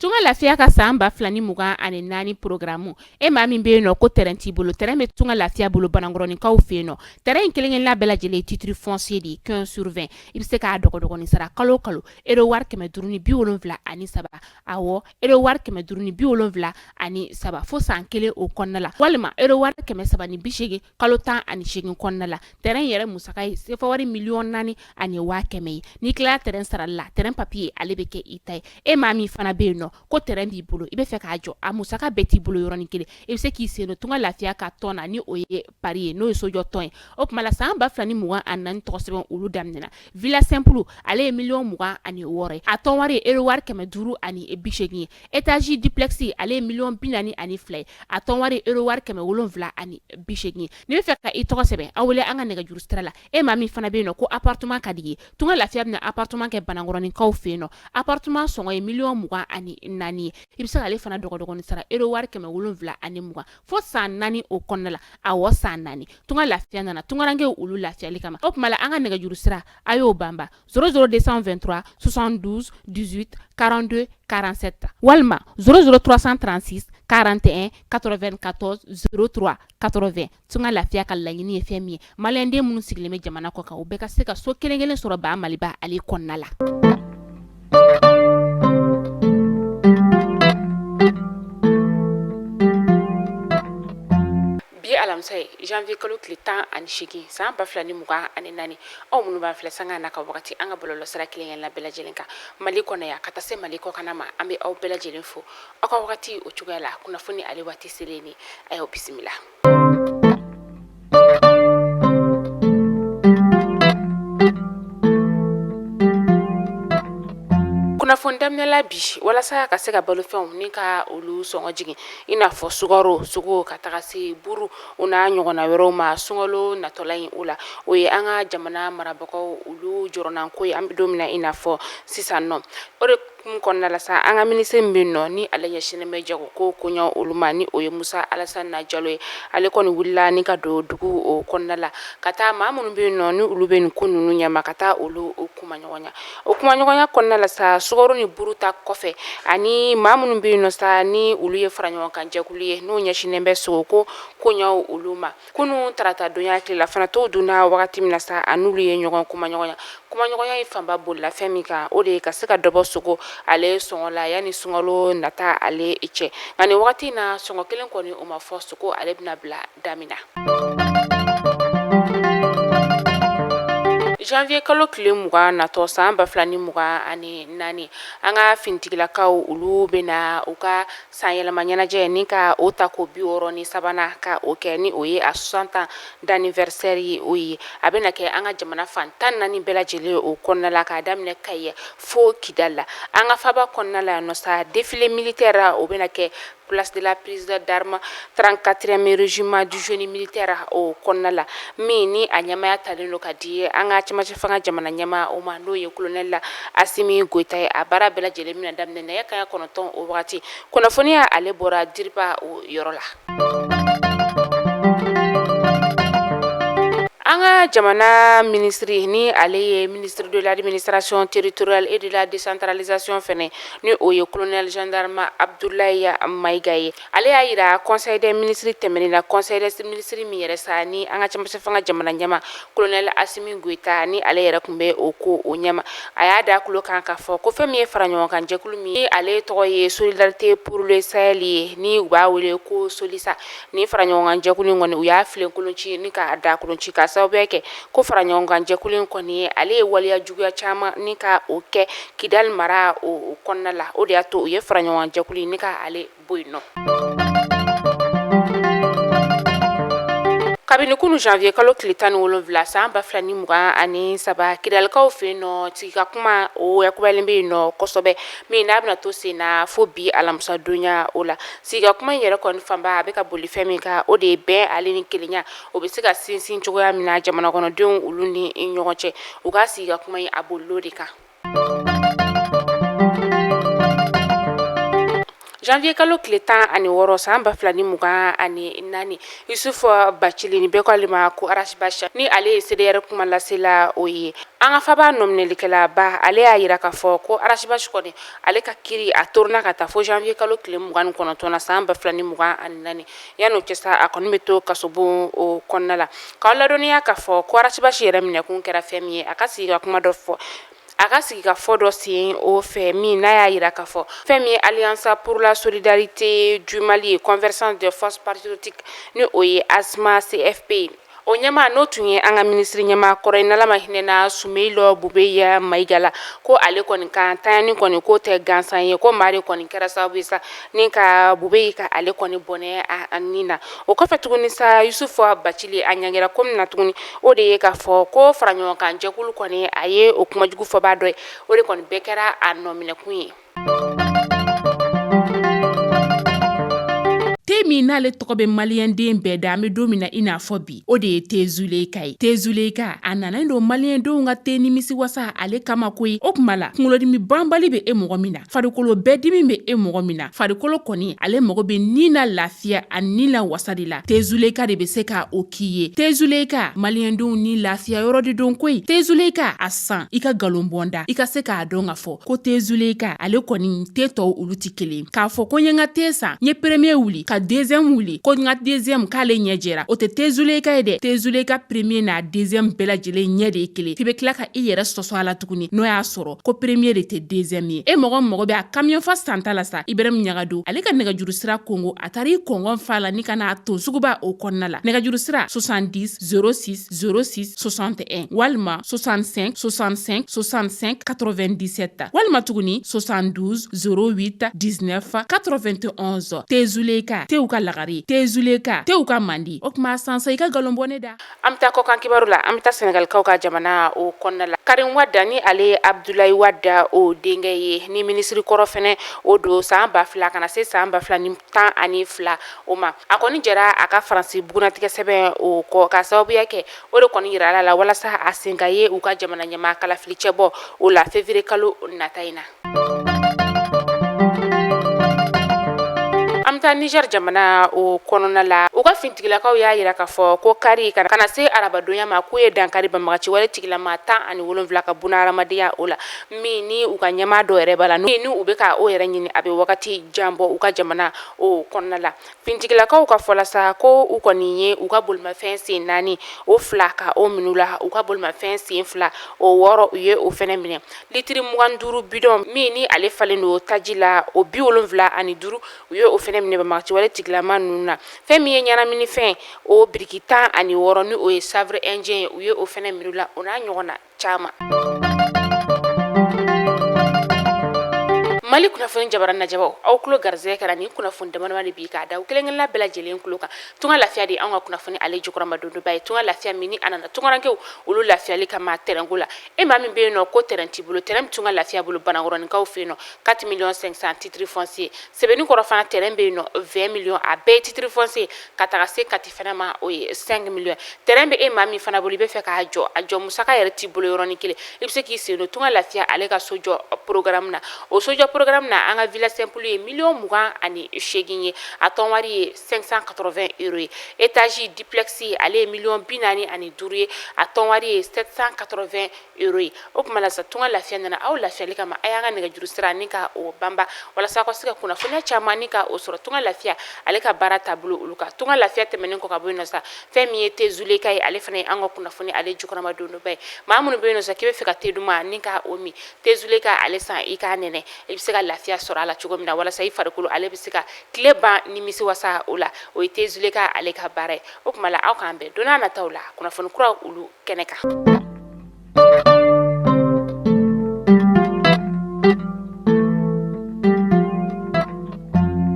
tunga lafiya ka san 2024 programme e maa min be no ko terrain ti bolo terrain be tunga lafiya bolo banangoroni kaw fe no terrain kelen la bela jele titre foncier di 15/20 ibe se ka dogo ni sara kalo edo war keme duruni bi wolonvla ani saba awo edo war keme duruni bi wolonvla ani saba fo san kele o konnala walma edo war keme saba ni bishege kalo tan ani shegin konnala terrain yere musakai se fo wari million nani ani wa keme ni kla terrain sara la terrain papier alebe ke itay e mami fana be no ko terrain bi bolo ibe fe ka jo amusaka beti bolo yoroni kele ibe se ki se no tunga lafiya ka tona ni oye parie no so jo ton o kuma la san ba flani muwa anan to sebon ulu damnena villa simple ale million muwa ani wore aton wari ero war keme duru ani bishegi etage duplexi ale million binani ani flay aton wari ero war keme wolonvla ani bishegi ni fe ka ito sebe awole anga nega juru strala e mami fana be no ko appartement kadi tunga lafiya na appartement ke banangoroni kaw fe no appartement songo e million muwa ani nani ibisa ale fana dogo ni sara ero war keme wolonvla ani muwa fo san nani o konnala awo san nani tunga lafiya nana tunga range ulu lafiya likama op mala anga nega juru stra ayo bamba 00223 72 18 42 47 walma 00336 41 94 03 80 tunga lafiya ka lagini femi malende munu sigleme jamana ko ka ubeka seka so kelengelen soro ba maliba ali konnala alamsay janvier kalo tile 10 ani shigi san ba flani muga ani nani o munu ba fle sanga na ka wakati anga bololo sara kilen la bela jelenka maliko na ya kata se maliko kana ma ambe au bela jelenfo aka wakati o chugala kuna funi ali wati seleni ayo bismillah kuna fondamne la bi wala sa ka se ka balo fɛnw ni ka olu sɔngɔ jigin ina fɔ sugo ka taga se buru una ɲɔgɔnna wɛrɛw ma sungalo natɔla in o la o ye an ka jamana marabagaw olu jɔrɔnan ko ye an bɛ don min na ina fɔ sisan nɔ o de kɔnɔna la sa an ka ministre min bɛ nɔ ni ale ɲɛsinnen bɛ jago ko koɲɛ olu ma ni o ye Musa Alassane Jalo ye ale kɔni wulila ni ka don dugu o kɔnɔna la ka taa maa minnu bɛ nɔ ni olu bɛ nin ko ninnu ɲɛma ka taa olu kuma ɲɔgɔnya kɔnɔna la sa sugaro ni buru ta kɔfɛ ani maa minnu bɛ nɔ sa ni olu ye fara ɲɔgɔn kan jɛkulu ye n'o ɲɛsinnen bɛ sogo ko koɲɛ olu ma kunu tarata donya tila fana to donna wagati min na sa an'olu ye ɲɔgɔn kuma ɲɔgɔnya ye fanba bolila fɛn min kan o de ye ka se ka dɔbɔ sogo ale sɔngɔ la yani sungalo nata ale cɛ nka nin wagati na sɔngɔ kelen kɔni o ma fɔ sogo ale bɛna bila damina janvier kalo tile 20 natɔ san 2024 an ka finitigilakaw olu bena u ka san yɛlɛma ɲɛnajɛ ni ka o ta ko 63 ka o kɛ ni o ye a 60 ans d'anniversaire ye o ye a bena kɛ an ka jamana fan 14 bɛɛ lajɛlen o kɔnɔna la k'a daminɛ Kayi fo Kidal la an ka faba kɔnɔna la yan nɔ sa défilé militaire o bena kɛ place de la prise d'armes 34e régiment du génie militaire o kɔnɔna la min ni a ɲɛmaya talen do ka di an ka cɛmancɛ fanga jamana ɲɛma o ma n'o ye colonel la Asimi Goita ye a baara bɛɛ lajɛlen mina daminɛ nɛgɛ kaɲa 9 o wagati kunnafoniya ale bɔra Diriba o yɔrɔ la an ka jamana ministre ni ale ye ministre de l'administration territoriale et de la décentralisation fɛnɛ ni o ye colonel gendarme Abdoulaye Maïga ye ale y'a yira conseil des ministres tɛmɛnen na conseil des ministres min yɛrɛ sa ni an ka cɛmancɛ fanga jamana ɲɛma colonel Asimi Goita ni ale yɛrɛ kun bɛ o ko o ɲɛma a y'a da kulo kan ka fɔ ko fɛn min ye fara ɲɔgɔn kan jɛkulu min ni ale tɔgɔ ye solidarité pour le Sahel ye ni u b'a wele ko solisa ni fara ɲɔgɔn kan jɛkulu in kɔni u y'a filen kolonci ni ka da kolonci ka sababu kɛ ko fara ɲɔgɔn kan jɛkulu in kɔni ye ale ye waliya juguya caman ni ka o kɛ Kidal mara o kɔnɔna la o de y'a to u ye fara ɲɔgɔn kan jɛkulu ni ka ale bɔ yen nɔ kabini kunu janvier kalo tile 17 san 2023 Kidalikaw fɛ yen nɔ tigika kuma o yakubalen bɛ yen nɔ kosɛbɛ min n'a bɛna to sen na fo bi alamisa donya o la sigika kuma in yɛrɛ kɔni fanba a bɛ ka boli fɛn min kan o de ye bɛn ale ni kelenya o bɛ se ka sinsin cogoya min na jamana kɔnɔdenw olu ni ɲɔgɔn cɛ u ka sigika kuma in a bolilo de kan janvier kalo tile 16 san 2024 Yusufu Bacili ni bɛɛ ko ale ma ko Arachibasha ni ale ye CDR kuma lasela o ye. An ka faba nominalikɛla ba ale y'a yira k'a fɔ ko Arachibasha kɔni ale ka kiri a torna ka taa fo janvier kalo tile 29 na san 2024 yan'o cɛ sa a kɔni bɛ to kasobon o kɔnɔna la. K'aw ladɔnniya k'a fɔ ko Arachibasha yɛrɛ minɛkun kɛra fɛn min ye a ka sigi ka kuma dɔ fɔ. A ka sigi ka fɔ dɔ sen o fɛ min n'a y'a yira k'a fɔ fɛn min ye Alliance pour la solidarité du Mali convergence des forces patriotiques ni o ye ASMA CFP. O ɲɛma n'o tun ye an ka ministre ɲɛma kɔrɔ ye n'Ala ma hinɛ na Sumeila Bubeya Maigala ko ale kɔni ka ntanyani kɔni k'o tɛ gansan ye ko maa de kɔni kɛra sababu ye sa ni ka Bubeyi ka ale kɔni bɔnɛ a nin na. O kɔfɛ tuguni sa Yusufu Bacili a ɲangira ko min na tuguni o de ye k'a fɔ ko faraɲɔgɔnkan jɛkulu kɔni a ye o kumajugu fɔbaa dɔ ye o de kɔni bɛɛ kɛra a nɔminɛkun ye. Min n'ale tɔgɔ bɛ maliyɛnden bɛɛ da an bɛ don min na i n'a fɔ bi o de ye Tezuleka ye. Tezuleka a nana don maliyɛndenw ka te nimisi wasa ale kama koyi. O kuma la kunkolodimi banbali bɛ e mɔgɔ min na farikolo bɛɛdimi bɛ e mɔgɔ min na farikolo kɔni ale mɔgɔ bɛ ni na lafiya ani ni la wasa de la. Tezuleka de bɛ se ka o k'i ye. Tezuleka maliyɛndenw ni lafiya yɔrɔ de don koyi. Tezuleka a san i ka galon bɔnda i ka se k'a dɔn ka fɔ ko Tezuleka ale kɔni te tɔw olu ti kelen k'a fɔ ko n ye n ka te san n ye premier wuli ka deuxième wuli ko n ka deuxième k'ale ɲɛ jɛra o tɛ Tezuleka ye dɛ. Tezuleka premier n'a deuxième bɛɛ lajɛlen ɲɛ de ye kelen f'i bɛ tila ka i yɛrɛ sɔsɔ a la tuguni n'o y'a sɔrɔ ko premier de tɛ deuxième ye. E mɔgɔ bɛ a camion fa santa la sa Ibrahim Ɲagadu ale ka nɛgɛjuru sira kongo a taara i kɔngɔn fa la ni ka n'a ton suguba o kɔnɔna la. Nɛgɛjuru sira 70 06 06 61 walima 65 65 65 97 walima tuguni 72 08 19 91. Tezuleka tew ka lagari Tezuleka tew ka mandi o kuma sansa i ka galon bɔne da. An bɛ taa kɔkan kibaru la an bɛ taa Senegalikaw ka jamana o kɔnɔna la. Karim Wada ni ale ye Abdoulaye Wada o denkɛ ye ni ministre kɔrɔ fɛnɛ o don san 2000 kana se san 2012 o ma. A kɔni jɛra a ka Faransi bugunatigɛ sɛbɛn o kɔ ka sababuya kɛ o de kɔni yira la walasa a sen ka ye u ka jamana ɲɛma kalafili cɛ bɔ o la février kalo nata in na. An bɛ taa Niger jamana o kɔnɔna la u ka fintigilakaw y'a yira k'a fɔ ko kari kana se arabadonya ma k'u ye dankari banbagaci wale tigilama 17 ka buna hadamadenya o la min ni u ka ɲɛma dɔ yɛrɛ b'a la ni u bɛ ka o yɛrɛ ɲini a bɛ wagati jan bɔ u ka jamana o kɔnɔna la. Fintigilakaw ka fɔla sa ko u kɔni ye u ka bolimafɛn sen 4 o 2 ka o minɛ la u ka bolimafɛn sen 2 o 6 u ye o fɛnɛ minɛ litiri 25 bidon min ni ale falen don taji la o 75 u ye o fɛnɛ minɛ banbagaci wale tigilama ninnu na. Fɛn min ye ɲɛnamini fɛn o biriki 16 ni o ye savre indien ye u ye o fɛnɛ minɛ la o n'a ɲɔgɔn na caman. Mali kunnafoni jabara najabaw aw kulo garzɛgɛ kɛra ni kunnafoni damadama de bi k'a da u kelen-kelenna bɛɛ lajɛlen kulo kan. Tunga lafiya de an ka kunnafoni ale jukɔrɔma dondoba ye tunga lafiya min ni a nana tungarankew olu lafiyali kama terrainko la. E maa min bɛ yen nɔ ko terrain t'i bolo terrain min tunga lafiya bolo Banankɔrɔninkaw fɛ yen nɔ 4 500 000 titre foncier Sɛbɛnni kɔrɔ fana terrain bɛ yen nɔ 20 millions a bɛɛ ye titre foncier ka taga se Kati fana ma o ye 5 millions. Terrain bɛ e maa min fana bolo i bɛ fɛ k'a jɔ a jɔ musaka yɛrɛ t'i bolo yɔrɔnin kelen i bɛ se k'i sen don tunga lafiya ale ka sojɔ programme na o sojɔ programme na an ka villa simple ye 28 ye a tɔn wari ye 580 € ye étage duplex ale ye 45 ye a tɔn wari ye 780 € ye o kuma la sa tunga lafiya nana aw lafiyali kama a y'an ka nɛgɛjuru sira ni ka o banba walasa aw ka se ka kunnafoniya caman ni ka o sɔrɔ tunga lafiya ale ka baara taabolo olu kan tunga lafiya tɛmɛnen kɔ ka bɔ yen nɔ sa fɛn min ye Tezuleka ye ale fana ye an ka kunnafoni ale jukɔrɔma dondoba ye maa minnu bɛ yen nɔ sa k'i bɛ fɛ ka te duman ni ka o min Tezuleka ale san i k'a nɛnɛ i bɛ se ka lafiya sɔrɔ a la cogo min na walasa i farikolo ale bɛ se ka tile ban nimisi wasa o la o ye Tezuleka ale ka baara ye o kuma la aw k'an bɛn don n'a nataw la kunnafoni kura olu kɛnɛ kan.